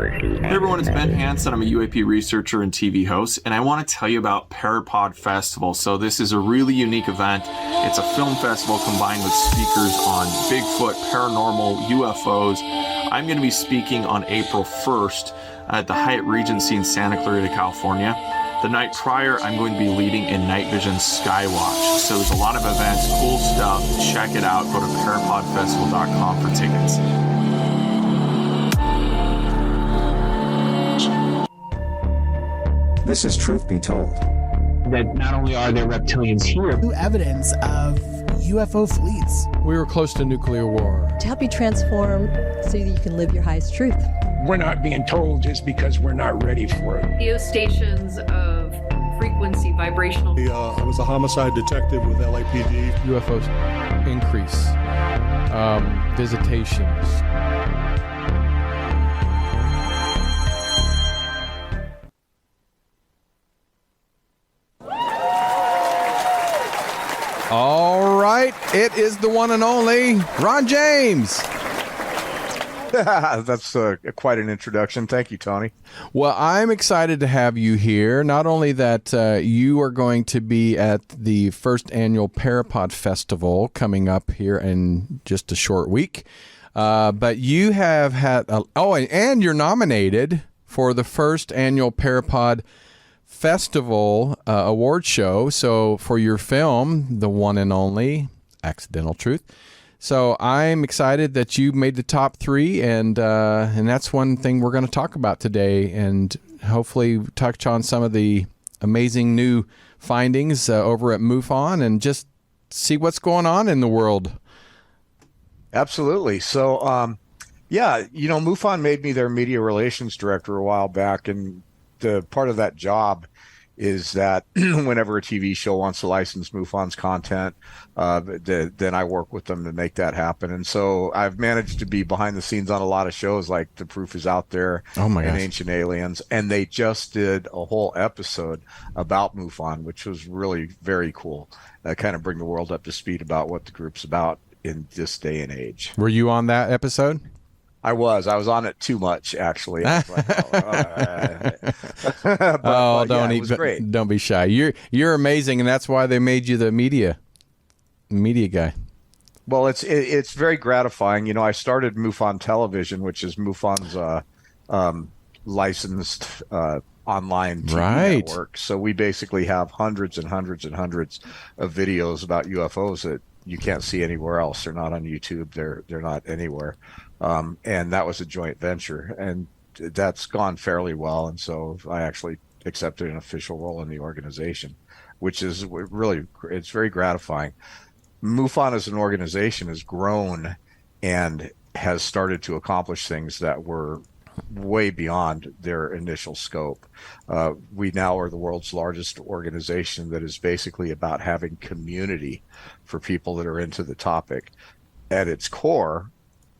Hey everyone, it's Ben Hansen. I'm a UAP researcher and TV host, and I want to tell you about Parapod Festival. So this is a really unique event. It's a film festival combined with speakers on Bigfoot, paranormal, UFOs. I'm going to be speaking on April 1st at the Hyatt Regency in Santa Clarita, California. The night prior, I'm going to be leading in Night Vision Skywatch. So there's a lot of events, cool stuff. Check it out. Go to parapodfestival.com for tickets. This is Truth Be Told. That not only are there reptilians here, new evidence of UFO fleets. We were close to nuclear war. To help you transform so that you can live your highest truth. We're not being told just because we're not ready for it. Geostations of frequency, vibrational. I was a homicide detective with LAPD. UFOs increase. Visitations. All right, it is the one and only Ron James. That's quite an introduction. Thank you, Tony. Well, I'm excited to have you here. Not only that you are going to be at the first annual Parapod Festival coming up here in just a short week, but you have had, and you're nominated for the first annual Parapod Festival award show. So for your film, the one and only Accidental Truth. So I'm excited that you made the top 3, and that's one thing we're going to talk about today, and hopefully touch on some of the amazing new findings over at MUFON and just see what's going on in the world. Absolutely. So, MUFON made me their media relations director a while back, and the part of that job is that whenever a TV show wants to license MUFON's content, then I work with them to make that happen. And so I've managed to be behind the scenes on a lot of shows like The Proof Is Out There and Ancient Aliens. And they just did a whole episode about MUFON, which was really very cool. Kind of bring the world up to speed about what the group's about in this day and age. Were you on that episode? I was on it too much, actually. I was like, it was great. Don't be shy. You're amazing, and that's why they made you the media guy. Well, it's very gratifying. I started MUFON Television, which is MUFON's licensed online TV network. So we basically have hundreds and hundreds and hundreds of videos about UFOs that you can't see anywhere else. They're not on YouTube. They're not anywhere. And that was a joint venture, and that's gone fairly well. And so I actually accepted an official role in the organization, which is really, it's very gratifying. MUFON as an organization has grown and has started to accomplish things that were way beyond their initial scope. We now are the world's largest organization that is basically about having community for people that are into the topic. At its core,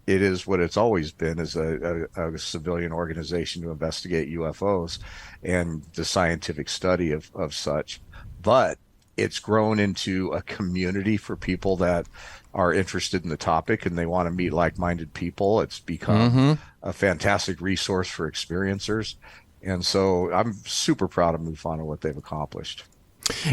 it is what it's always been, is a civilian organization to investigate UFOs and the scientific study of such. But it's grown into a community for people that are interested in the topic and they want to meet like-minded people. It's become a fantastic resource for experiencers. And so I'm super proud of MUFON and what they've accomplished.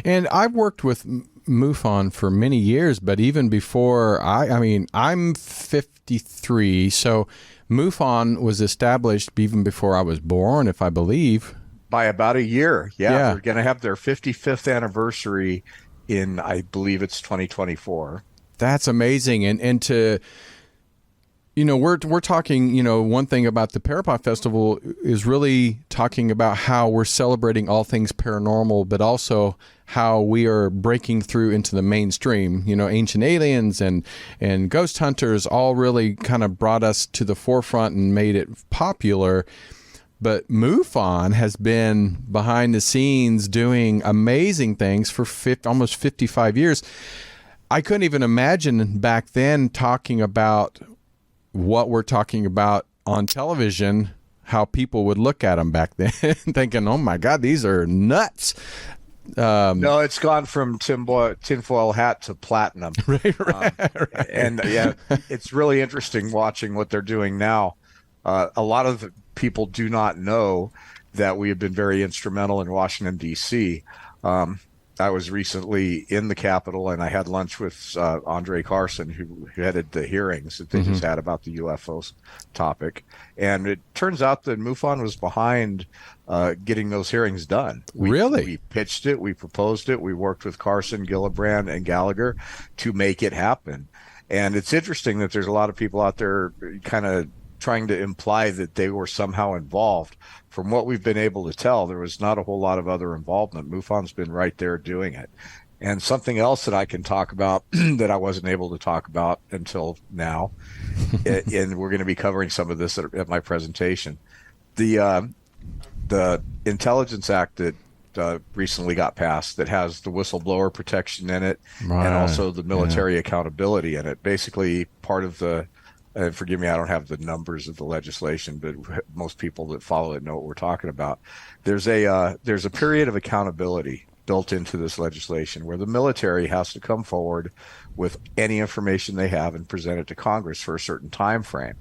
And I've worked with MUFON for many years, but even before I'm 53, so MUFON was established even before I was born, if I believe. By about a year. Yeah. They're going to have their 55th anniversary in, I believe it's 2024. That's amazing. And to, we're talking, one thing about the Parapod Festival is really talking about how we're celebrating all things paranormal, but also how we are breaking through into the mainstream. Ancient Aliens and Ghost Hunters all really kind of brought us to the forefront and made it popular. But MUFON has been behind the scenes doing amazing things for almost 55 years. I couldn't even imagine back then talking about what we're talking about on television, how people would look at them back then thinking, oh my God, these are nuts. No, it's gone from tinfoil hat to platinum. Right. And yeah, it's really interesting watching what they're doing now. A lot of people do not know that we have been very instrumental in Washington, D.C. I was recently in the Capitol, and I had lunch with Andre Carson, who headed the hearings that they just had about the UFO topic. And it turns out that MUFON was behind getting those hearings done. Really? We pitched it, we proposed it, we worked with Carson, Gillibrand, and Gallagher to make it happen. And it's interesting that there's a lot of people out there kind of trying to imply that they were somehow involved. From what we've been able to tell, there was not a whole lot of other involvement. MUFON's been right there doing it. And something else that I can talk about that I wasn't able to talk about until now, and we're going to be covering some of this at my presentation. The Intelligence Act that recently got passed that has the whistleblower protection in it, and also the military accountability in it. Basically, part of the and forgive me, I don't have the numbers of the legislation, but most people that follow it know what we're talking about. There's a period of accountability built into this legislation where the military has to come forward with any information they have and present it to Congress for a certain time frame.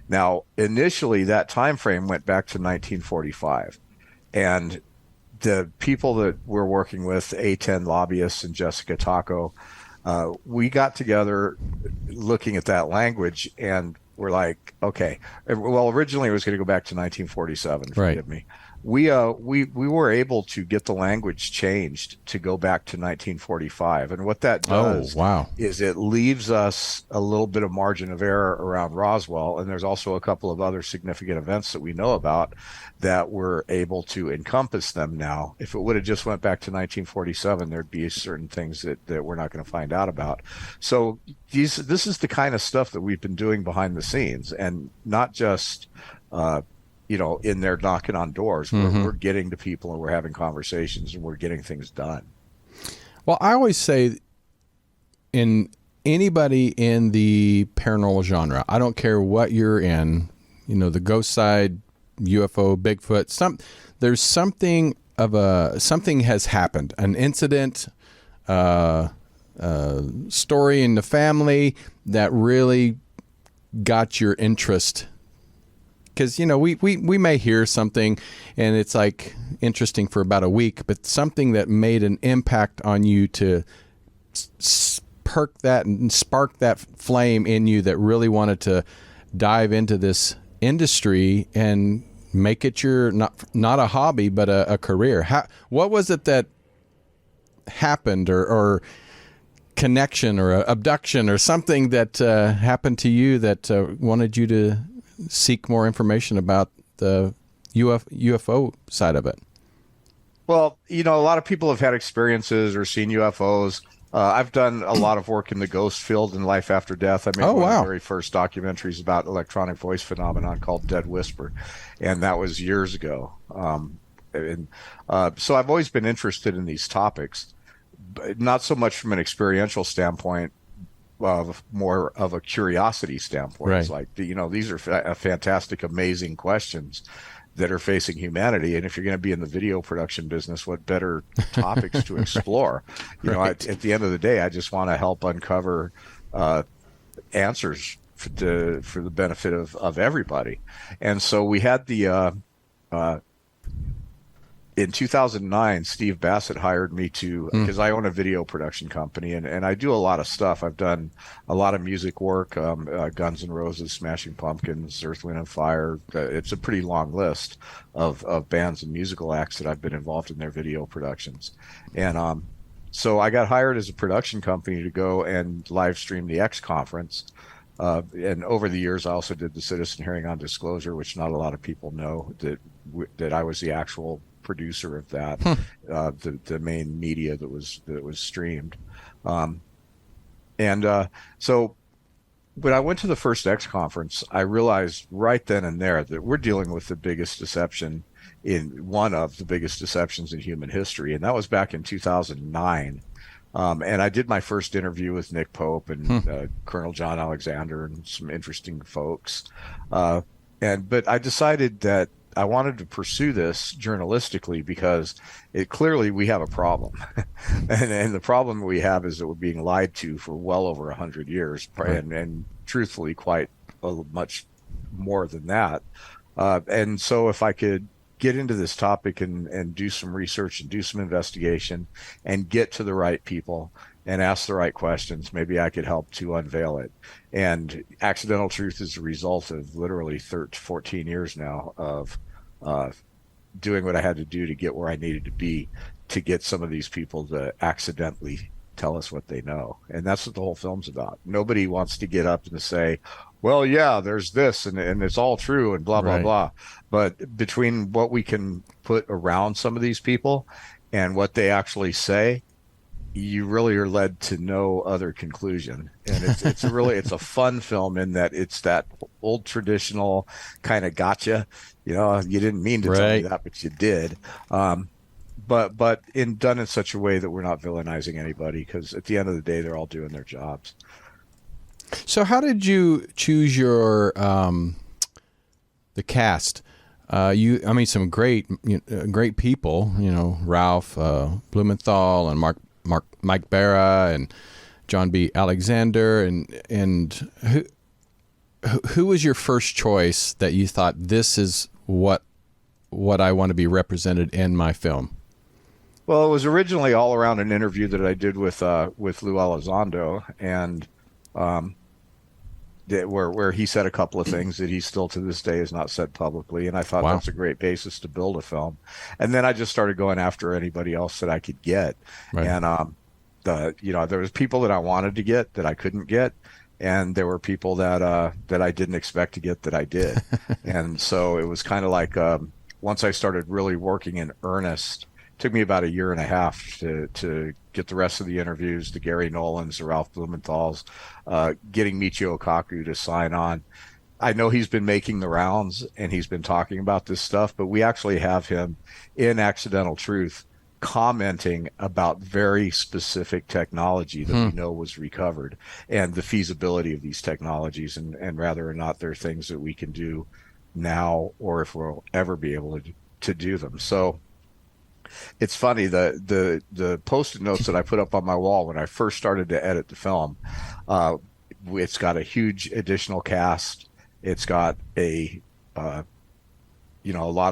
Now, initially, that time frame went back to 1945, and the people that we're working with, A10 lobbyists and Jessica Taco, we got together looking at that language, and we're like, okay, well, originally it was going to go back to 1947, forgive me. We were able to get the language changed to go back to 1945. And what that does is it leaves us a little bit of margin of error around Roswell. And there's also a couple of other significant events that we know about that we're able to encompass them now. If it would have just went back to 1947, there'd be certain things that we're not going to find out about. So this is the kind of stuff that we've been doing behind the scenes, and not just in there knocking on doors. We're getting to people, and we're having conversations, and we're getting things done. Well, I always say, in anybody in the paranormal genre, I don't care what you're in, the ghost side, UFO, Bigfoot, there's something has happened, an incident, story in the family that really got your interest. Because, we may hear something and it's like interesting for about a week, but something that made an impact on you to spark that flame in you that really wanted to dive into this industry and make it your, not a hobby, but a career. What was it that happened, or connection or abduction or something that happened to you that wanted you to seek more information about the UFO side of it? Well, a lot of people have had experiences or seen UFOs. I've done a lot of work in the ghost field and life after death. I made one of the very first documentaries about electronic voice phenomenon called Dead Whisper, and that was years ago. So I've always been interested in these topics, but not so much from an experiential standpoint, more of a curiosity standpoint. Right. It's like, these are fantastic, amazing questions that are facing humanity. And if you're going to be in the video production business, what better topics to explore? At the end of the day, I just want to help uncover answers for the benefit of everybody. And so we had in 2009, Steve Bassett hired me because I own a video production company, and I do a lot of stuff. I've done a lot of music work, Guns N' Roses, Smashing Pumpkins, Earth, Wind & Fire. It's a pretty long list of bands and musical acts that I've been involved in their video productions. And so I got hired as a production company to go and live stream the X conference. And over the years, I also did the Citizen Hearing on Disclosure, which not a lot of people know that I was the actual producer of that, the main media that was streamed. So when I went to the first X conference, I realized right then and there that we're dealing with the biggest deception one of the biggest deceptions in human history. And that was back in 2009. And I did my first interview with Nick Pope and Colonel John Alexander and some interesting folks. But I decided that I wanted to pursue this journalistically because clearly we have a problem. and the problem we have is that we're being lied to for well over 100 years, and truthfully quite much more than that. And so if I could get into this topic and do some research and do some investigation and get to the right people and ask the right questions, maybe I could help to unveil it. And Accidental Truth is a result of literally 14 years now of doing what I had to do to get where I needed to be to get some of these people to accidentally tell us what they know. And that's what the whole film's about. Nobody wants to get up and say, well, yeah, there's this and it's all true and blah, blah, blah. But between what we can put around some of these people and what they actually say, you really are led to no other conclusion. And it's a fun film in that it's that old traditional kind of gotcha. You know, you didn't mean to tell me that, but you did. But done in such a way that we're not villainizing anybody, because at the end of the day, they're all doing their jobs. So how did you choose your the cast? Some great people. You know, Ralph Blumenthal and Mike Barra and John B. Alexander, and who was your first choice that you thought, this is what I want to be represented in my film? Well, it was originally all around an interview that I did with Lou Elizondo, and where he said a couple of things that he still to this day has not said publicly, and I thought that's a great basis to build a film. And then I just started going after anybody else that I could get, and there was people that I wanted to get that I couldn't get, and there were people that I didn't expect to get that I did. And so it was kind of like once I started really working in earnest. Took me about a year and a half to get the rest of the interviews, the Gary Nolans, the Ralph Blumenthals, getting Michio Kaku to sign on. I know he's been making the rounds and he's been talking about this stuff, but we actually have him in Accidental Truth commenting about very specific technology that we know was recovered and the feasibility of these technologies and whether or not they're things that we can do now or if we'll ever be able to do them. So it's funny, the Post-it notes that I put up on my wall when I first started to edit the film, it's got a huge additional cast. It's got a lot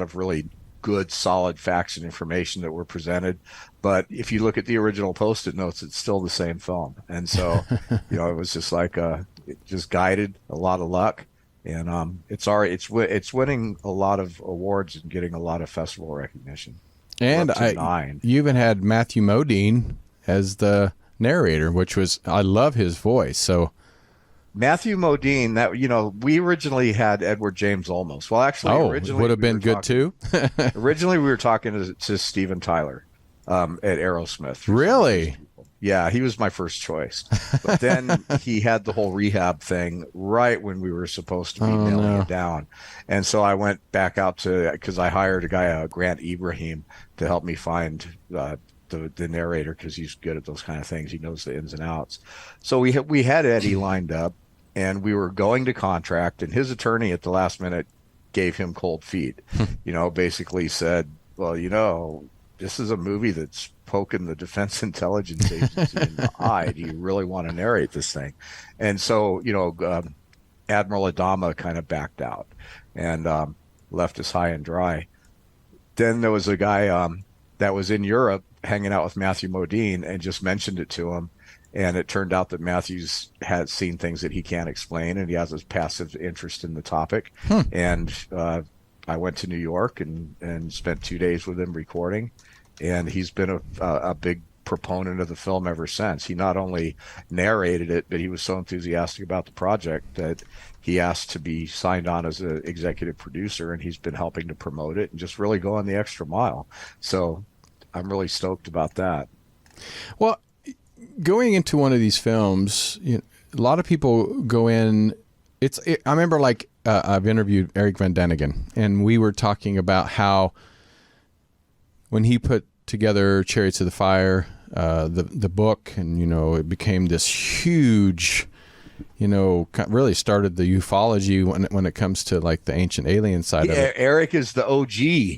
of really good, solid facts and information that were presented. But if you look at the original Post-it notes, it's still the same film. And so, it was just like it just guided, a lot of luck. And it's winning a lot of awards and getting a lot of festival recognition. And you even had Matthew Modine as the narrator, which was, I love his voice. So Matthew Modine, we originally had Edward James Olmos. Well, actually, originally would have been good too. Originally, we were talking to Steven Tyler at Aerosmith. Really? Yeah, he was my first choice. But then he had the whole rehab thing right when we were supposed to be nailing it down. And so I went back out because I hired a guy, Grant Ibrahim, to help me find the narrator, because he's good at those kind of things. He knows the ins and outs. So we had Eddie lined up, and we were going to contract, and his attorney at the last minute gave him cold feet. Basically said, well, this is a movie that's poking the Defense Intelligence Agency in the eye. Do you really want to narrate this thing? And so, Admiral Adama kind of backed out and left us high and dry. Then there was a guy that was in Europe hanging out with Matthew Modine and just mentioned it to him. And it turned out that Matthews had seen things that he can't explain, and he has a passive interest in the topic. And I went to New York and spent 2 days with him recording. And he's been a big proponent of the film ever since. He not only narrated it, but he was so enthusiastic about the project that he asked to be signed on as an executive producer, and he's been helping to promote it and just really going the extra mile. So I'm really stoked about that. Well, going into one of these films, a lot of people go in. I remember I've interviewed Eric Van Daniken, and we were talking about how when he put together Chariots of the Fire, the book, and it became this huge, really started the ufology when it comes to like the ancient alien side of it. Eric is the OG.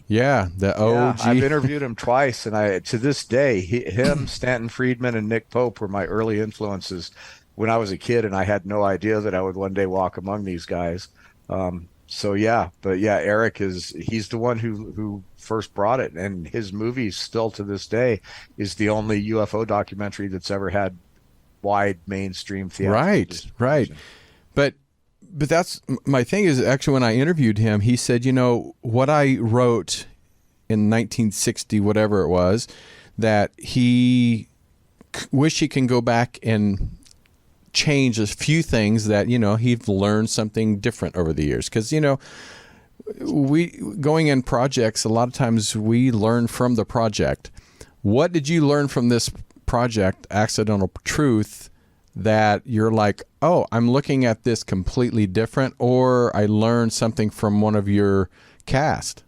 Yeah, the OG. I've interviewed him twice, and to this day, him, Stanton Friedman, and Nick Pope were my early influences when I was a kid, and I had no idea that I would one day walk among these guys. So yeah, but yeah, Eric he's the one who first brought it, and his movie still to this day is the only UFO documentary that's ever had wide mainstream theatrical Right. But that's my thing is actually when I interviewed him, he said, what I wrote in 1960, whatever it was, that he wish he can go back and change a few things that, he'd learned something different over the years. Because, we going in projects, a lot of times we learn from the project. What did you learn from this project, Accidental Truth, that you're like, oh, I'm looking at this completely different, or I learned something from one of your cast?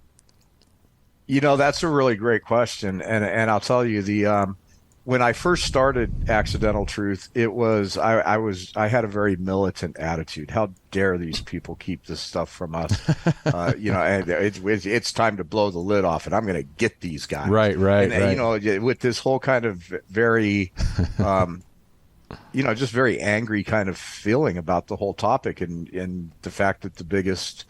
That's a really great question. And I'll tell you, when I first started Accidental Truth, it was I had a very militant attitude. How dare these people keep this stuff from us? And it's time to blow the lid off, and I'm going to get these guys. Right. With this whole kind of very, just very angry kind of feeling about the whole topic, and the fact that the biggest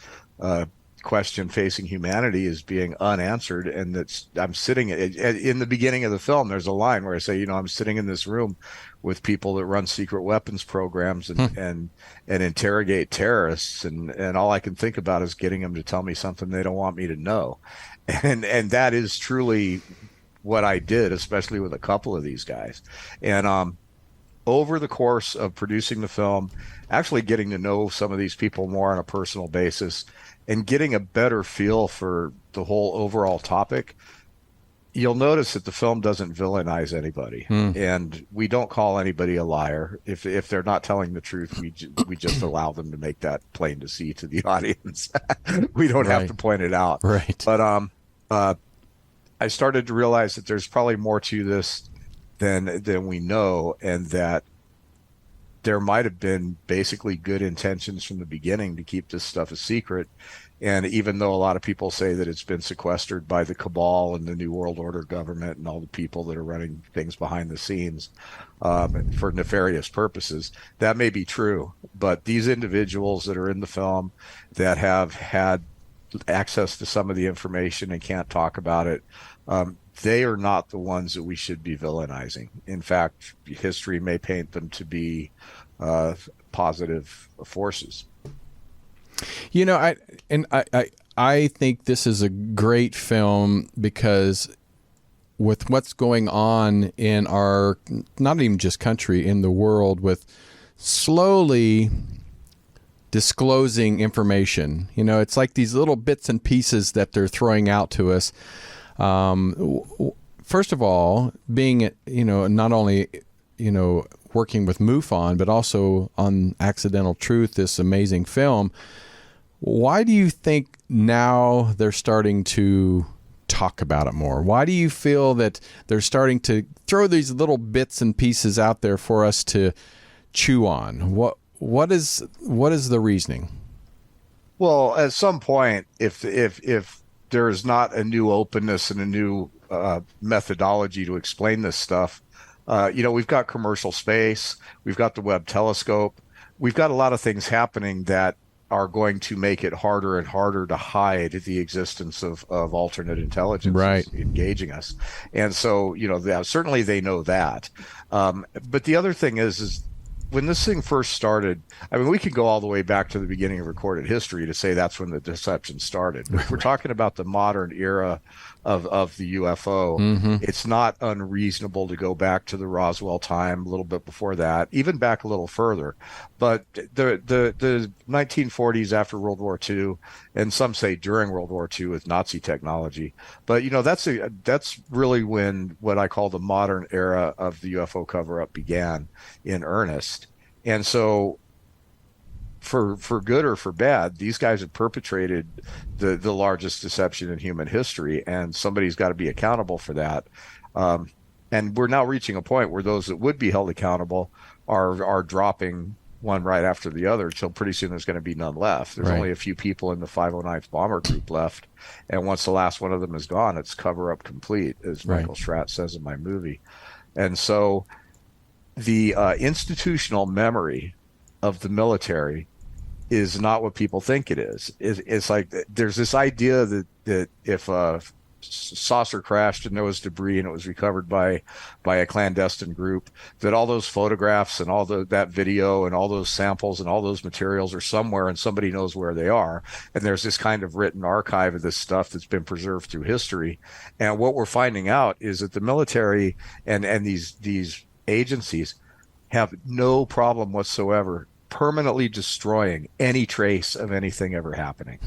question facing humanity is being unanswered, and I'm sitting in the beginning of the film. There's a line where I say, I'm sitting in this room with people that run secret weapons programs and interrogate terrorists, and all I can think about is getting them to tell me something they don't want me to know, and that is truly what I did, especially with a couple of these guys. And over the course of producing the film, actually getting to know some of these people more on a personal basis, and getting a better feel for the whole overall topic, you'll notice that the film doesn't villainize anybody, and we don't call anybody a liar. If they're not telling the truth, we just allow them to make that plain to see to the audience. We don't have to point it out. Right. But I started to realize that there's probably more to this than we know, and that there might have been basically good intentions from the beginning to keep this stuff a secret. And even though a lot of people say that it's been sequestered by the cabal and the New World Order government and all the people that are running things behind the scenes for nefarious purposes, that may be true. But these individuals that are in the film that have had access to some of the information and can't talk about it, they are not the ones that we should be villainizing. In fact, history may paint them to be positive forces. I think this is a great film because with what's going on in our, not even just country, in the world, with slowly disclosing information, it's like these little bits and pieces that they're throwing out to us. First of all, being, not only, working with MUFON, but also on Accidental Truth, this amazing film, why do you think now they're starting to talk about it more? Why do you feel that they're starting to throw these little bits and pieces out there for us to chew on? What is the reasoning? Well, at some point, if there's not a new openness and a new methodology to explain this stuff, we've got commercial space, we've got the Webb telescope, we've got a lot of things happening that are going to make it harder and harder to hide the existence of alternate intelligence engaging us. And so, certainly they know that. But the other thing is when this thing first started, we could go all the way back to the beginning of recorded history to say that's when the deception started. But if we're talking about the modern era of the UFO, it's not unreasonable to go back to the Roswell time, a little bit before that, even back a little further. But the 1940s after World War II, and some say during World War II with Nazi technology. But that's really when what I call the modern era of the UFO cover-up began in earnest. And so for good or for bad, these guys have perpetrated the largest deception in human history, and somebody's got to be accountable for that. And we're now reaching a point where those that would be held accountable are dropping one right after the other until pretty soon there's going to be none left. There's only a few people in the 509th Bomber Group left, and once the last one of them is gone, it's cover-up complete, as Michael Schratt says in my movie. And so the institutional memory of the military is not what people think it is. It's like there's this idea that if a saucer crashed and there was debris and it was recovered by a clandestine group, that all those photographs and all that video and all those samples and all those materials are somewhere and somebody knows where they are. And there's this kind of written archive of this stuff that's been preserved through history. And what we're finding out is that the military and these agencies have no problem whatsoever permanently destroying any trace of anything ever happening.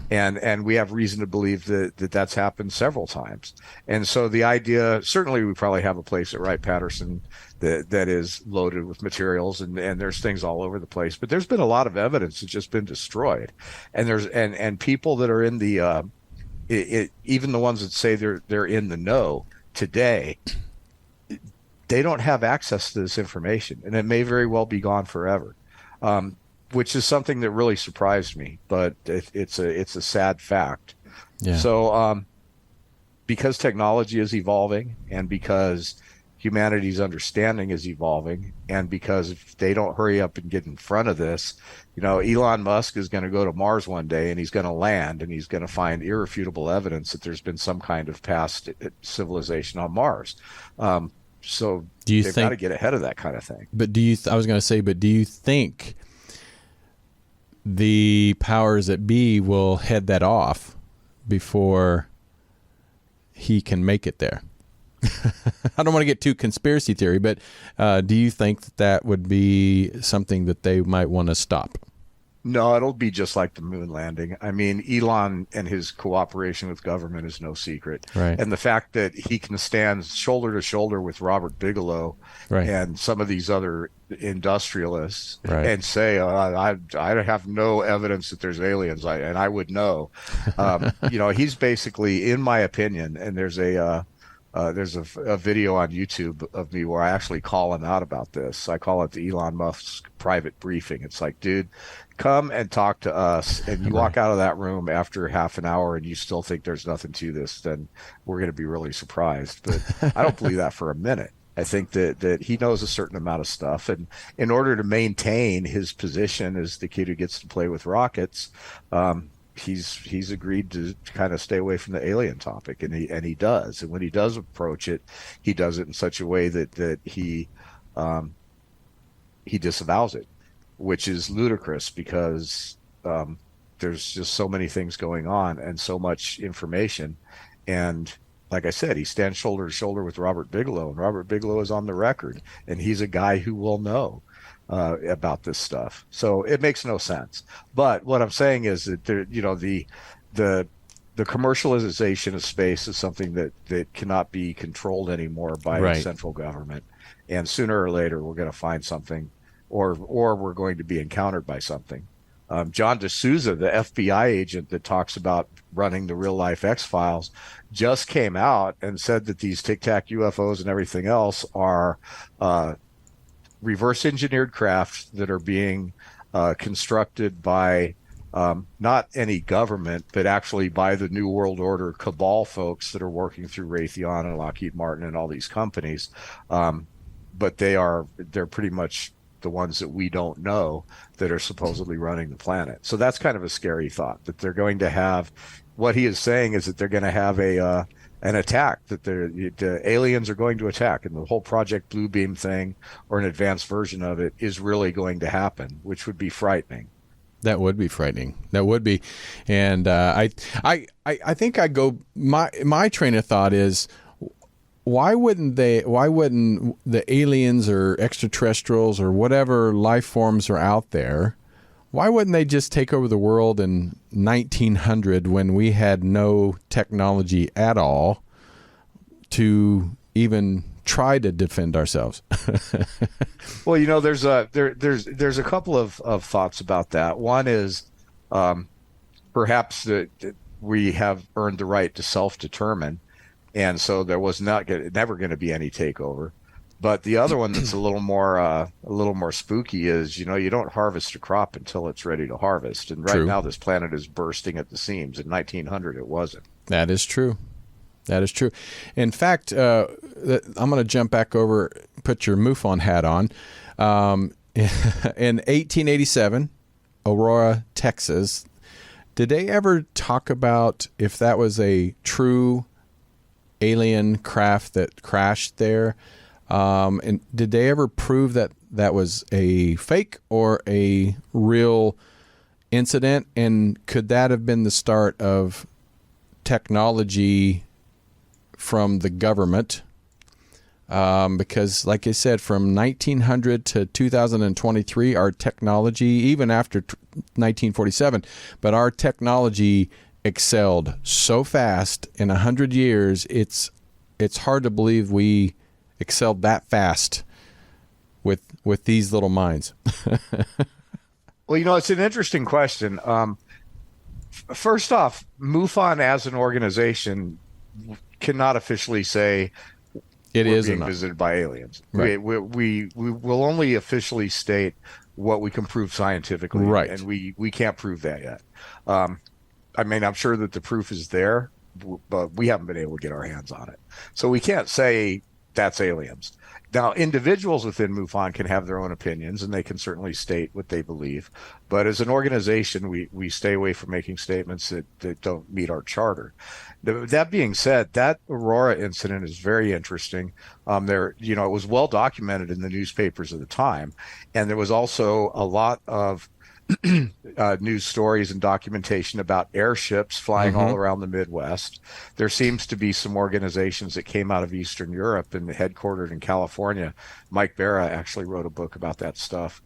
And we have reason to believe that that's happened several times. And so the idea, certainly we probably have a place at Wright-Patterson that is loaded with materials, and there's things all over the place, but there's been a lot of evidence that's just been destroyed. And there's and people that are in the even the ones that say they're in the know today, they don't have access to this information, and it may very well be gone forever. Which is something that really surprised me, but it's a sad fact. Yeah. So because technology is evolving, and because humanity's understanding is evolving, and because if they don't hurry up and get in front of this, Elon Musk is going to go to Mars one day, and he's going to land, and he's going to find irrefutable evidence that there's been some kind of past civilization on Mars. So they've got to get ahead of that kind of thing. But do you think the powers that be will head that off before he can make it there? I don't want to get too conspiracy theory, but do you think that would be something that they might want to stop? No, it'll be just like the moon landing. I mean, Elon and his cooperation with government is no secret. Right. And the fact that he can stand shoulder to shoulder with Robert Bigelow and some of these other industrialists and say, I have no evidence that there's aliens, and I would know. He's basically, in my opinion, and there's a video on YouTube of me where I actually call him out about this. I call it the Elon Musk private briefing. It's like, dude, come and talk to us, and you walk out of that room after half an hour and you still think there's nothing to this, then we're going to be really surprised. But I don't believe that for a minute. I think that he knows a certain amount of stuff, and in order to maintain his position as the kid who gets to play with rockets, he's agreed to kind of stay away from the alien topic, and he does. And when he does approach it, he does it in such a way that he disavows it, which is ludicrous because there's just so many things going on and so much information. And like I said, he stands shoulder to shoulder with Robert Bigelow, and Robert Bigelow is on the record, and he's a guy who will know about this stuff. So it makes no sense. But what I'm saying is that the commercialization of space is something that cannot be controlled anymore by central government. And sooner or later, we're going to find something, or we're going to be encountered by something. John D'Souza, the FBI agent that talks about running the real life X-Files, just came out and said that these Tic Tac UFOs and everything else are reverse engineered craft that are being constructed by not any government, but actually by the New World Order cabal folks that are working through Raytheon and Lockheed Martin and all these companies. But they're pretty much the ones that we don't know that are supposedly running the planet. So that's kind of a scary thought, that they're going to have, what he is saying is that they're going to have an attack, that the aliens are going to attack, and the whole Project Bluebeam thing, or an advanced version of it, is really going to happen, which would be frightening. That would be frightening. That would be. And I think my train of thought is, why wouldn't the aliens or extraterrestrials or whatever life forms are out there, why wouldn't they just take over the world in 1900 when we had no technology at all to even try to defend ourselves? Well, there's a couple of thoughts about that. One is perhaps that we have earned the right to self-determine, and so there was never going to be any takeover. But the other one that's a little more spooky is, you don't harvest a crop until it's ready to harvest. And right now this planet is bursting at the seams. In 1900, it wasn't. That is true. That is true. In fact, I'm going to jump back over, put your MUFON hat on. In 1887, Aurora, Texas. Did they ever talk about if that was a true alien craft that crashed there? And did they ever prove that that was a fake or a real incident? And could that have been the start of technology from the government? Because, like I said, from 1900 to 2023, our technology, even after 1947, but our technology excelled so fast in 100 years. It's hard to believe we excelled that fast with these little minds. Well, it's an interesting question. First off, MUFON as an organization cannot officially say it is being visited by aliens. Right. We will only officially state what we can prove scientifically, right? And we can't prove that yet. I mean, I'm sure that the proof is there, but we haven't been able to get our hands on it, so we can't say that's aliens. Now, individuals within MUFON can have their own opinions, and they can certainly state what they believe. But as an organization, we stay away from making statements that don't meet our charter. That being said, that Aurora incident is very interesting. It was well documented in the newspapers of the time, and there was also a lot of news stories and documentation about airships flying all around the Midwest. There seems to be some organizations that came out of Eastern Europe and headquartered in California. Mike Barra actually wrote a book about that stuff.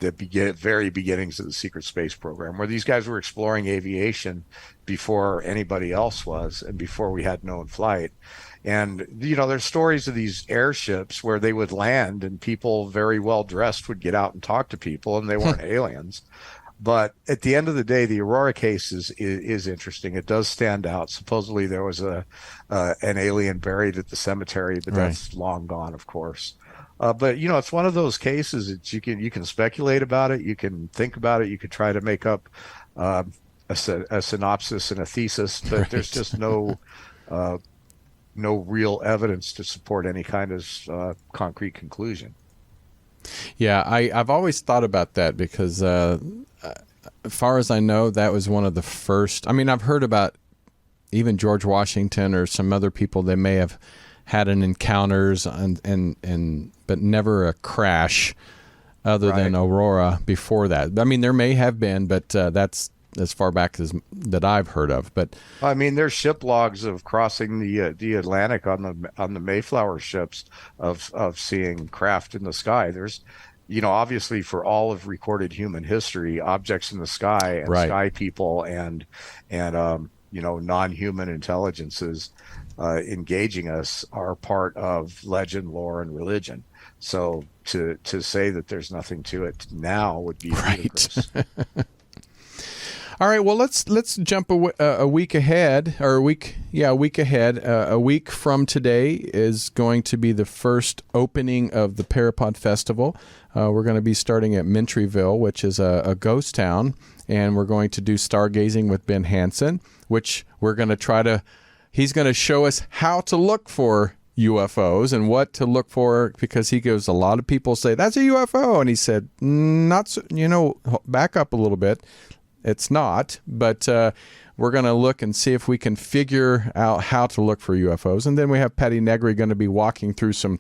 The very beginnings of the secret space program, where these guys were exploring aviation before anybody else was and before we had known flight. And, there's stories of these airships where they would land and people very well dressed would get out and talk to people, and they weren't aliens. But at the end of the day, the Aurora case is interesting. It does stand out. Supposedly there was an alien buried at the cemetery, but that's long gone, of course. But it's one of those cases that you can speculate about it, you can think about it, you could try to make up a synopsis and a thesis, but there's just no real evidence to support any kind of concrete conclusion. Yeah, I've always thought about that because, as far as I know, that was one of the first. I mean, I've heard about even George Washington or some other people. They may have had an encounters but never a crash other than Aurora before that. I mean, there may have been, but that's as far back as that I've heard of. But I mean, there's ship logs of crossing the Atlantic on the Mayflower ships of seeing craft in the sky. There's, obviously for all of recorded human history, objects in the sky and sky people and non-human intelligences engaging us are part of legend, lore, and religion. So to say that there's nothing to it now would be ludicrous. All right, well, let's jump a week ahead, or a week ahead. A week from today is going to be the first opening of the Parapod Festival. We're going to be starting at Mentryville, which is a ghost town, and we're going to do stargazing with Ben Hansen, which we're going to he's going to show us how to look for UFOs and what to look for, because he goes, a lot of people say, that's a UFO. And he said, not so, back up a little bit. It's not, but we're going to look and see if we can figure out how to look for UFOs. And then we have Patty Negri going to be walking through some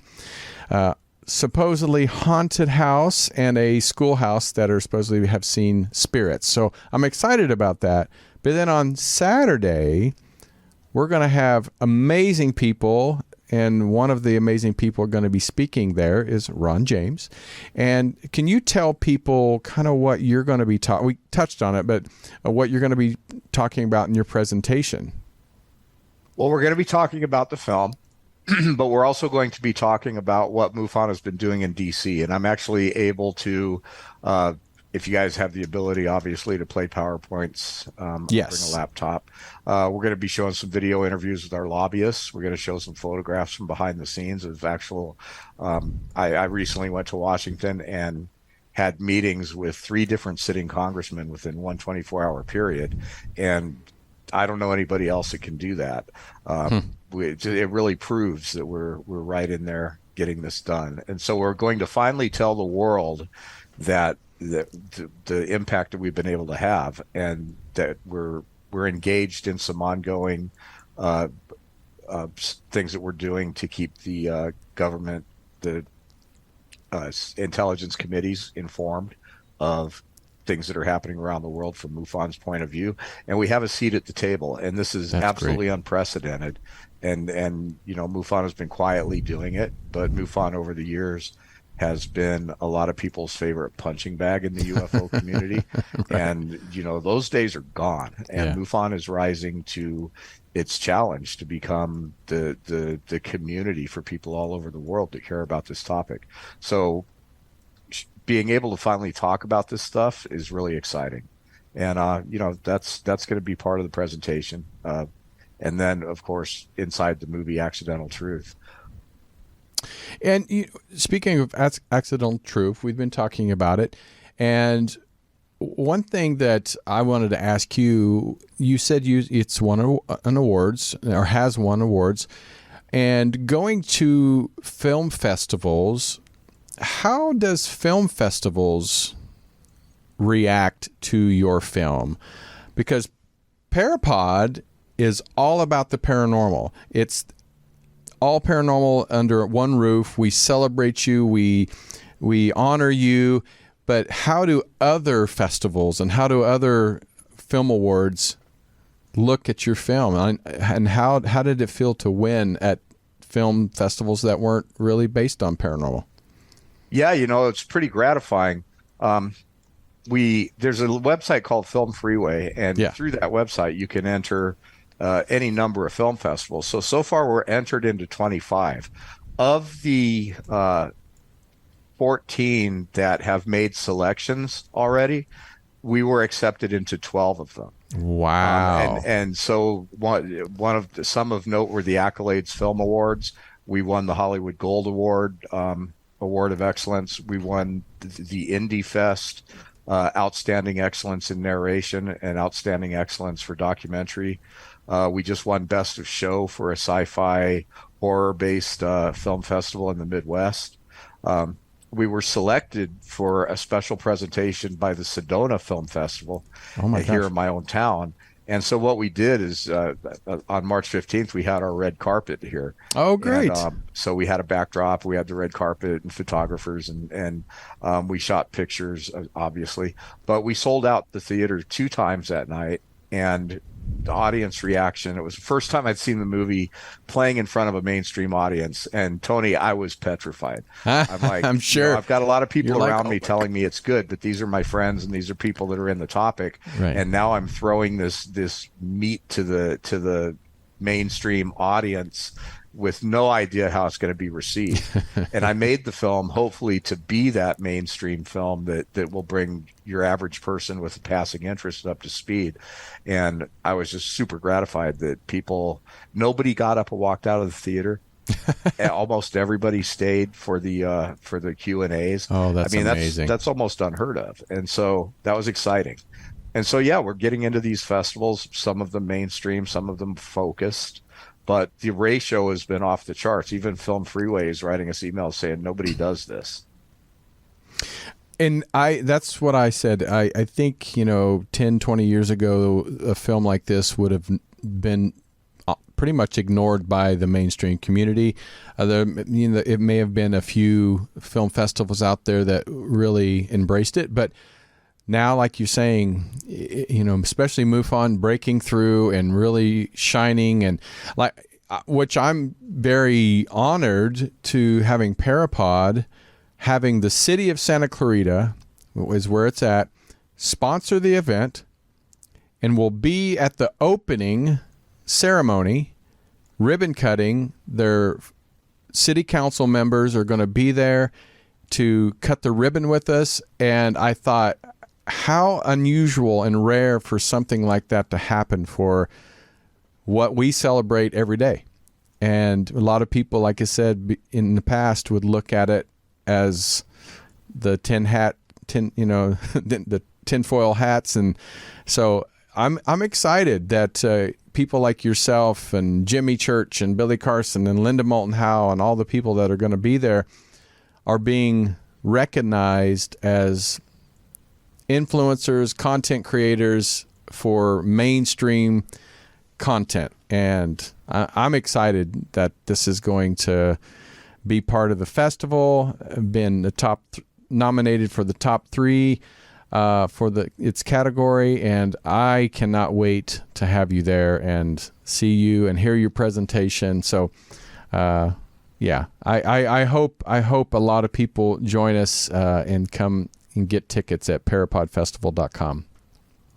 supposedly haunted house and a schoolhouse that are supposedly have seen spirits. So I'm excited about that. But then on Saturday, we're going to have amazing people. And one of the amazing people going to be speaking there is Ron James. And can you tell people kind of what you're going to be talking? We touched on it, but what you're going to be talking about in your presentation? Well, we're going to be talking about the film, but we're also going to be talking about what MUFON has been doing in DC. And I'm actually able to, if you guys have the ability, obviously, to play PowerPoints, yes. Bring a laptop. We're going to be showing some video interviews with our lobbyists. We're going to show some photographs from behind the scenes of actual. I recently went to Washington and had meetings with 3 different sitting congressmen within one 24-hour period, and I don't know anybody else that can do that. It really proves that we're right in there getting this done, and so we're going to finally tell the world that the impact that we've been able to have, and that we're engaged in some ongoing things that we're doing to keep the government, the intelligence committees informed of things that are happening around the world from MUFON's point of view. And we have a seat at the table, and this is absolutely unprecedented. And MUFON has been quietly doing it, but MUFON over the years has been a lot of people's favorite punching bag in the UFO community. Right. And, those days are gone. And MUFON is rising to its challenge to become the community for people all over the world that care about this topic. So being able to finally talk about this stuff is really exciting. And, that's going to be part of the presentation. And then, of course, inside the movie Accidental Truth. And speaking of accidental truth, we've been talking about it. And one thing that I wanted to ask you, you said it's won an awards or has won awards. And going to film festivals, how does film festivals react to your film? Because Parapod is all about the paranormal. It's all paranormal under one roof. We celebrate you. We honor you. But how do other festivals and how do other film awards look at your film? And how did it feel to win at film festivals that weren't really based on paranormal? Yeah, it's pretty gratifying. There's a website called Film Freeway, and through that website you can enter any number of film festivals. So far we're entered into 25. Of the 14 that have made selections already, we were accepted into 12 of them. Wow. And so some of note were the Accolades Film Awards. We won the Hollywood Gold Award, Award of Excellence. We won the Indie Fest, Outstanding Excellence in Narration and Outstanding Excellence for Documentary. We just won Best of Show for a sci-fi horror-based film festival in the Midwest. We were selected for a special presentation by the Sedona Film Festival here in my own town. And so what we did is on March 15th, we had our red carpet here. Oh, great. And, so we had a backdrop, we had the red carpet and photographers, and we shot pictures, obviously. But we sold out the theater 2 times that night. And the audience reaction, it was the first time I'd seen the movie playing in front of a mainstream audience. And Tony, I was petrified. I'm like, I'm sure. I've got a lot of people around me telling me it's good, but these are my friends and these are people that are in the topic. Right. And now I'm throwing this meat to the mainstream audience with no idea how it's going to be received. And I made the film hopefully to be that mainstream film that will bring your average person with a passing interest up to speed. And I was just super gratified that nobody got up and walked out of the theater. Almost everybody stayed for the Q&As. Oh, that's amazing. That's almost unheard of. And so that was exciting. And so, we're getting into these festivals, some of them mainstream, some of them focused. But the ratio has been off the charts. Even Film Freeway is writing us emails saying nobody does this. And that's what I said. I think, 10, 20 years ago, a film like this would have been pretty much ignored by the mainstream community. It may have been a few film festivals out there that really embraced it. But now, like you're saying, especially MUFON breaking through and really shining, and which I'm very honored to having Parapod, having the city of Santa Clarita, is where it's at, sponsor the event, and will be at the opening ceremony, ribbon cutting. Their city council members are going to be there to cut the ribbon with us, and I thought, how unusual and rare for something like that to happen for what we celebrate every day. And a lot of people, like I said, in the past would look at it as the the tinfoil hats. And so I'm excited that people like yourself and Jimmy Church and Billy Carson and Linda Moulton Howe and all the people that are going to be there are being recognized as influencers, content creators for mainstream content. And I'm excited that this is going to be part of the festival. Been the nominated for the top 3 for its category, and I cannot wait to have you there and see you and hear your presentation. So, yeah, I hope a lot of people join us and come and get tickets at parapodfestival.com.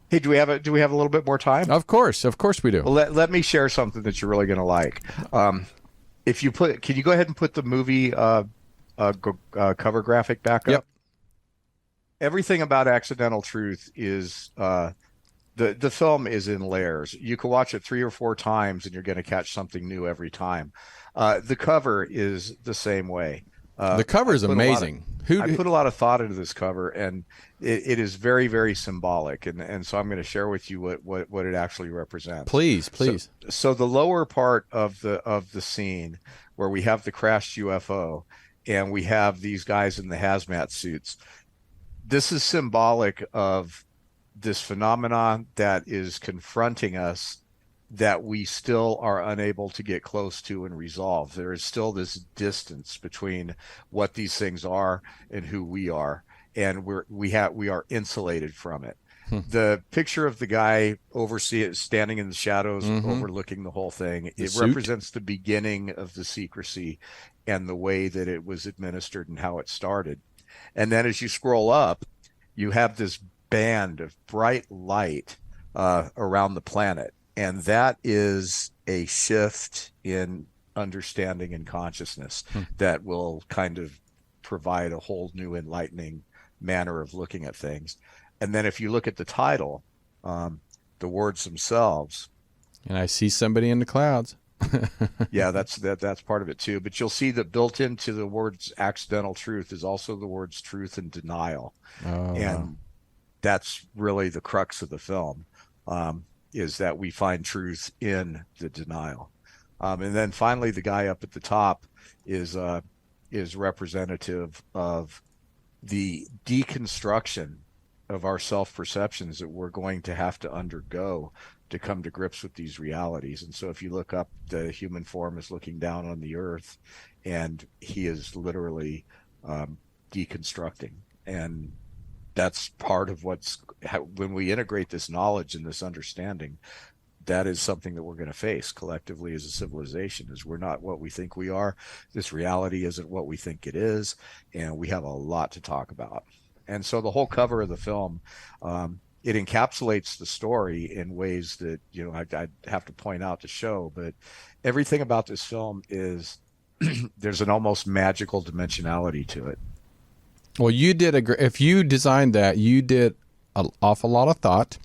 Hey, do we have a little bit more time? Of course we do. Well, let me share something that you're really going to like. Can you go ahead and put the movie cover graphic back up? Yep. Everything about Accidental Truth is the film is in layers. You can watch it 3 or 4 times and you're going to catch something new every time. The cover is the same way. The cover is amazing. I put a lot of thought into this cover, and it is very, very symbolic. And so I'm going to share with you what it actually represents. Please. So the lower part of the scene where we have the crashed UFO and we have these guys in the hazmat suits, this is symbolic of this phenomenon that is confronting us, that we still are unable to get close to and resolve. There is still this distance between what these things are and who we are, and we are insulated from it. The picture of the guy standing in the shadows, overlooking the whole thing, it represents the beginning of the secrecy and the way that it was administered and how it started. And then as you scroll up, you have this band of bright light around the planet. And that is a shift in understanding and consciousness that will kind of provide a whole new enlightening manner of looking at things. And then if you look at the title, the words themselves. And I see somebody in the clouds. Yeah, that's part of it too. But you'll see that built into the words Accidental Truth is also the words truth and denial. And that's really the crux of the film. Is that we find truth in the denial. And then finally, the guy up at the top is representative of the deconstruction of our self-perceptions that we're going to have to undergo to come to grips with these realities. And so if you look up, the human form is looking down on the earth, and he is literally deconstructing. And that's part of when we integrate this knowledge and this understanding, that is something that we're going to face collectively as a civilization, is we're not what we think we are. This reality isn't what we think it is. And we have a lot to talk about. And so the whole cover of the film, it encapsulates the story in ways that, I'd have to point out to show, but everything about this film is, there's an almost magical dimensionality to it. Well, if you designed that, you did an awful lot of thought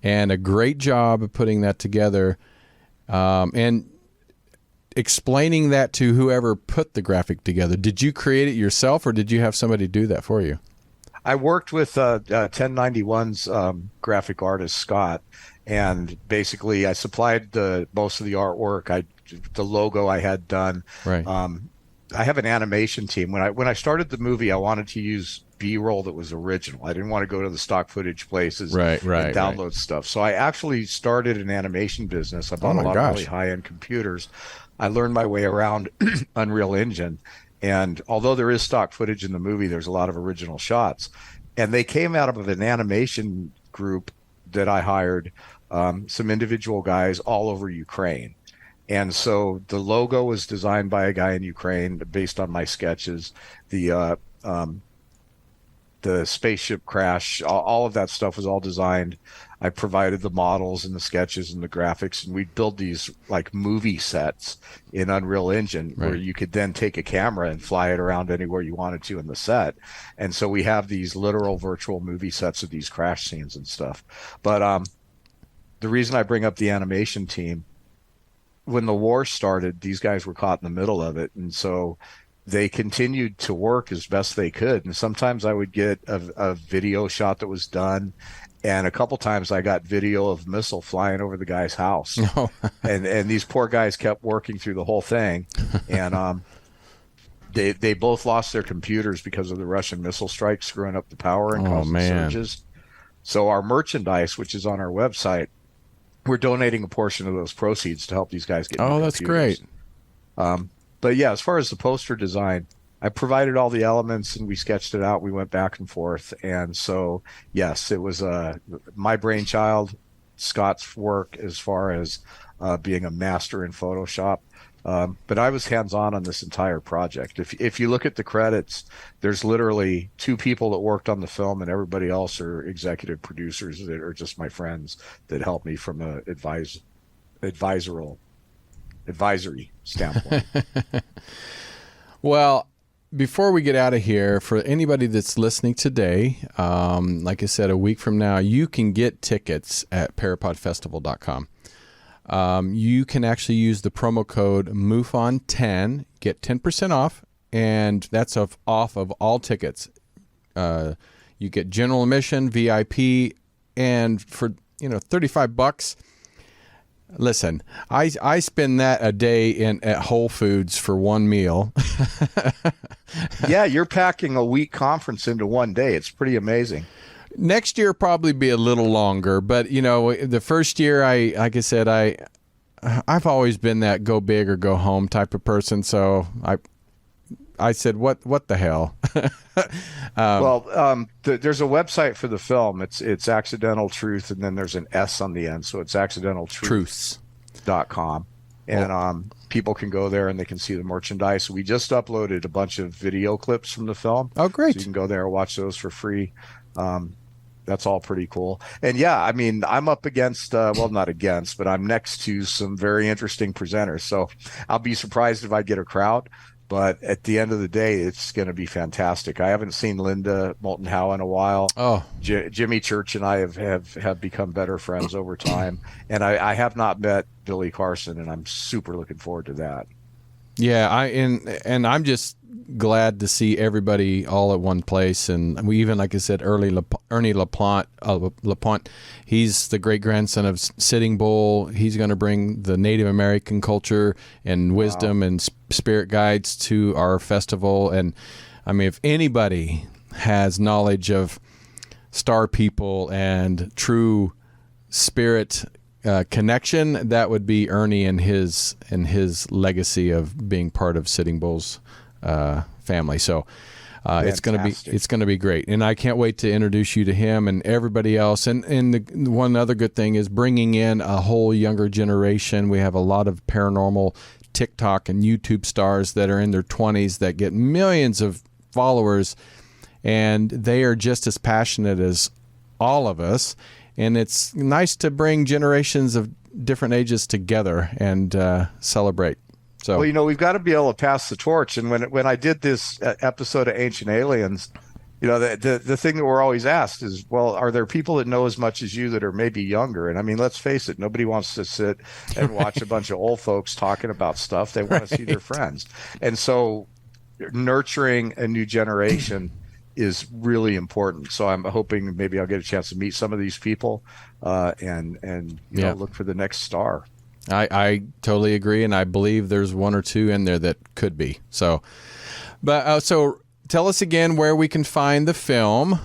and a great job of putting that together and explaining that to whoever put the graphic together. Did you create it yourself, or did you have somebody do that for you? I worked with 1091's graphic artist, Scott, and basically I supplied most of the artwork. The logo I had done. Right. I have an animation team. When I started the movie, I wanted to use B-roll that was original. I didn't want to go to the stock footage places and download stuff. So I actually started an animation business. I bought a lot of really high-end computers. I learned my way around Unreal Engine. And although there is stock footage in the movie, there's a lot of original shots. And they came out of an animation group that I hired, some individual guys all over Ukraine. And so the logo was designed by a guy in Ukraine based on my sketches. The spaceship crash, all of that stuff was all designed. I provided the models and the sketches and the graphics, and we'd build these like movie sets in Unreal Engine where you could then take a camera and fly it around anywhere you wanted to in the set. And so we have these literal virtual movie sets of these crash scenes and stuff. But the reason I bring up the animation team, when the war started, these guys were caught in the middle of it. And so they continued to work as best they could. And sometimes I would get a video shot that was done. And a couple times I got video of a missile flying over the guy's house. and these poor guys kept working through the whole thing. And they both lost their computers because of the Russian missile strike screwing up the power and causing surges. So our merchandise, which is on our website, we're donating a portion of those proceeds to help these guys get new that's computers. great. But yeah, as far as the poster design, I provided all the elements and we sketched it out. We went back and forth. And so, yes, it was my brainchild, Scott's work as far as being a master in Photoshop. But I was hands-on on this entire project. If you look at the credits, there's literally 2 people that worked on the film, and everybody else are executive producers that are just my friends that helped me from a advisory standpoint. Well, before we get out of here, for anybody that's listening today, like I said, a week from now, you can get tickets at parapodfestival.com. You can actually use the promo code MUFON10, get 10% off, and that's off of all tickets. You get general admission, VIP, and for $35. Listen, I spend that a day at Whole Foods for one meal. Yeah, you're packing a week conference into one day. It's pretty amazing. Next year probably be a little longer, but the first year, like I said, I've always been that go big or go home type of person. So I said, what the hell? There's a website for the film. It's Accidental Truth, and then there's an S on the end, so it's accidentaltruths.com. And people can go there and they can see the merchandise. We just uploaded a bunch of video clips from the film. Oh, great. So you can go there and watch those for free. That's all pretty cool. And yeah, I mean, I'm up against, not against, but I'm next to some very interesting presenters. So I'll be surprised if I get a crowd. But at the end of the day, it's going to be fantastic. I haven't seen Linda Moulton Howe in a while. Oh, Jimmy Church and I have become better friends over time. And I have not met Billy Carson, and I'm super looking forward to that. Yeah, I'm just glad to see everybody all at one place. And we even, like I said, Ernie LaPointe, he's the great grandson of Sitting Bull. He's going to bring the Native American culture and wisdom and spirit guides to our festival. And I mean, if anybody has knowledge of star people and true spirit connection, that would be Ernie and his legacy of being part of Sitting Bull's family. So it's going to be great, and I can't wait to introduce you to him and everybody else. And the one other good thing is bringing in a whole younger generation. We have a lot of paranormal TikTok and YouTube stars that are in their 20s that get millions of followers, and they are just as passionate as all of us. And it's nice to bring generations of different ages together and celebrate. So, well, we've got to be able to pass the torch. And when I did this episode of Ancient Aliens, the thing that we're always asked is, well, are there people that know as much as you that are maybe younger? And I mean, let's face it, nobody wants to sit and watch a bunch of old folks talking about stuff. They want to see their friends. And so nurturing a new generation is really important. So I'm hoping maybe I'll get a chance to meet some of these people and look for the next star. I totally agree, and I believe there's one or two in there that could be. So, but so tell us again where we can find the film.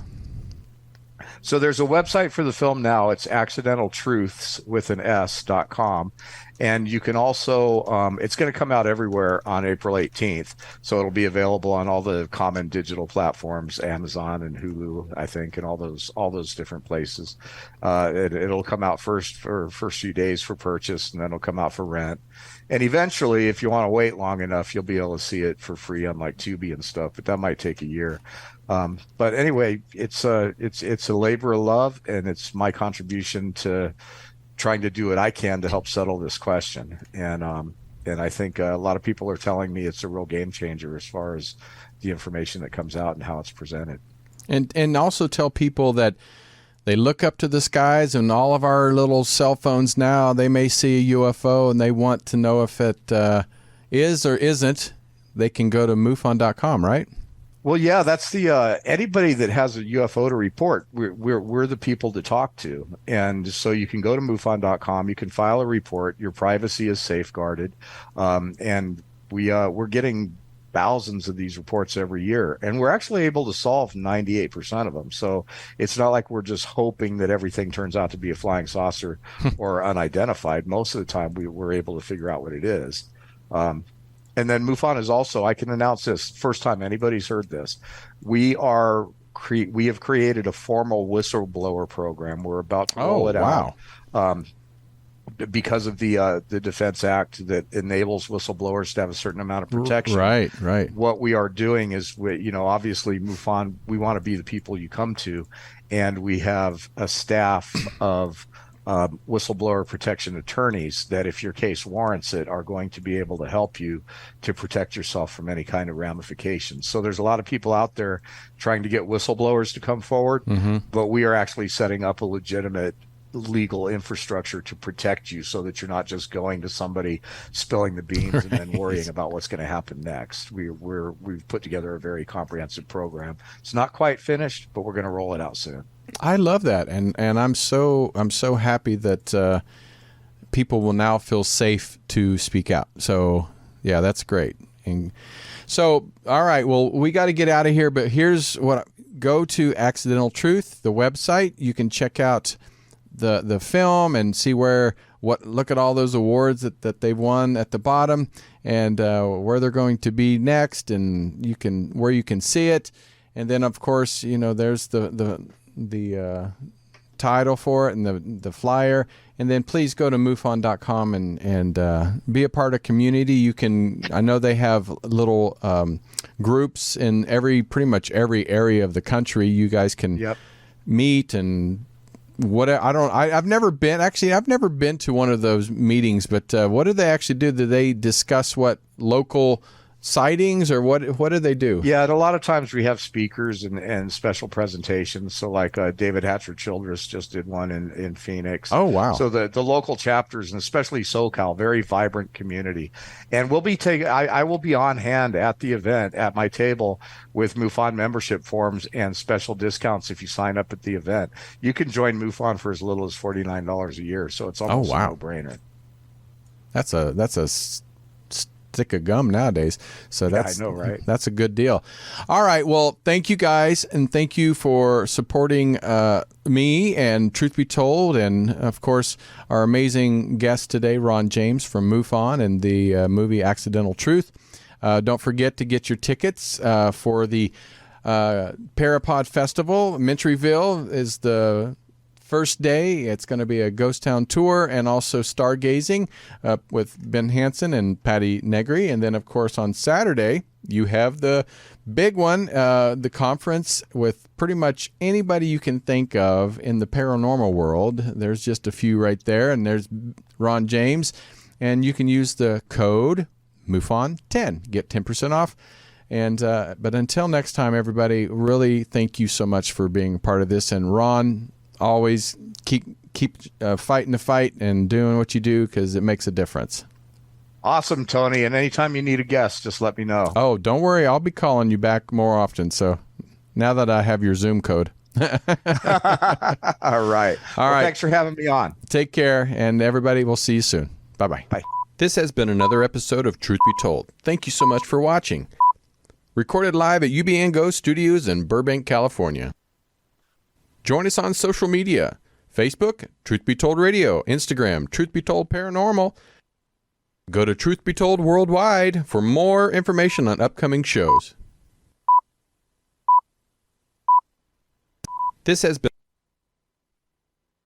So there's a website for the film now. It's accidentaltruths.com. And you can also, it's going to come out everywhere on April 18th. So it'll be available on all the common digital platforms, Amazon and Hulu, I think, and all those different places. It'll come out first for first few days for purchase, and then it'll come out for rent. And eventually, if you want to wait long enough, you'll be able to see it for free on like Tubi and stuff, but that might take a year. But anyway, it's a labor of love, and it's my contribution to trying to do what I can to help settle this question. And I think a lot of people are telling me it's a real game changer as far as the information that comes out and how it's presented. And also tell people that they look up to the skies, and all of our little cell phones now, they may see a UFO and they want to know if it is or isn't. They can go to MUFON.com, right? Well, yeah, that's the anybody that has a UFO to report, we're the people to talk to. And so you can go to MUFON.com, you can file a report, your privacy is safeguarded. And we're getting thousands of these reports every year, and we're actually able to solve 98% of them. So it's not like we're just hoping that everything turns out to be a flying saucer or unidentified. Most of the time we're able to figure out what it is. And then MUFON is also, I can announce this, first time anybody's heard this, we have created a formal whistleblower program. We're about to roll it out. Because of the Defense Act that enables whistleblowers to have a certain amount of protection. Right. What we are doing is, obviously MUFON, we want to be the people you come to, and we have a staff of whistleblower protection attorneys that, if your case warrants it, are going to be able to help you to protect yourself from any kind of ramifications. So there's a lot of people out there trying to get whistleblowers to come forward, but we are actually setting up a legitimate legal infrastructure to protect you, so that you're not just going to somebody, spilling the beans, and then worrying about what's going to happen next. We've put together a very comprehensive program. It's not quite finished, but we're going to roll it out soon. I love that, and I'm so happy that people will now feel safe to speak out. So yeah, that's great. And so, all right, well, we got to get out of here, but here's what: go to Accidental Truth, the website. You can check out the film and see look at all those awards that they've won at the bottom, and where they're going to be next, and where you can see it. And then of course, there's the title for it and the flyer. And then please go to MUFON.com and be a part of community. I know they have little groups in pretty much every area of the country. You guys can meet and I've never been to one of those meetings, but what do they actually do? Do they discuss what local sightings, or what do they do? Yeah, and a lot of times we have speakers and special presentations. So like David Hatcher Childress just did one in Phoenix. Oh, wow. So the local chapters, and especially SoCal, very vibrant community. And we'll be I will be on hand at the event at my table with MUFON membership forms and special discounts if you sign up at the event. You can join MUFON for as little as $49 a year. So it's almost a no-brainer. That's a stick of gum nowadays. So that's, I know, right? That's a good deal. All right. Well, thank you guys. And thank you for supporting me and Truth Be Told. And of course, our amazing guest today, Ron James from MUFON and the movie Accidental Truth. Don't forget to get your tickets for the Parapod Festival. Mentryville is the first day. It's going to be a ghost town tour and also stargazing with Ben Hansen and Patty Negri. And then, of course, on Saturday, you have the big one, the conference with pretty much anybody you can think of in the paranormal world. There's just a few right there. And there's Ron James. And you can use the code MUFON10. Get 10% off. And but until next time, everybody, really thank you so much for being a part of this. And Ron, always keep fighting the fight and doing what you do, because it makes a difference. Awesome, Tony. And anytime you need a guest, just let me know. Oh, don't worry. I'll be calling you back more often. So now that I have your Zoom code. All right. Thanks for having me on. Take care. And everybody, we'll see you soon. Bye-bye. Bye. This has been another episode of Truth Be Told. Thank you so much for watching. Recorded live at UBN Go Studios in Burbank, California. Join us on social media: Facebook, Truth Be Told Radio; Instagram, Truth Be Told Paranormal. Go to Truth Be Told Worldwide for more information on upcoming shows. This has been